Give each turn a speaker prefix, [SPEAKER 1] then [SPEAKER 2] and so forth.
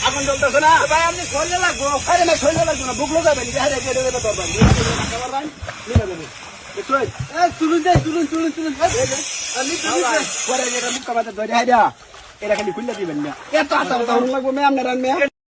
[SPEAKER 1] আগুন জ্বলতেছে না ভাই, আপনি শরীরে লাগবো। আরে না শরীরে লাগবো না, বুকলো যাবেন এটা খালি খুললে দিবেন না, এত আশা লাগবো ম্যাম।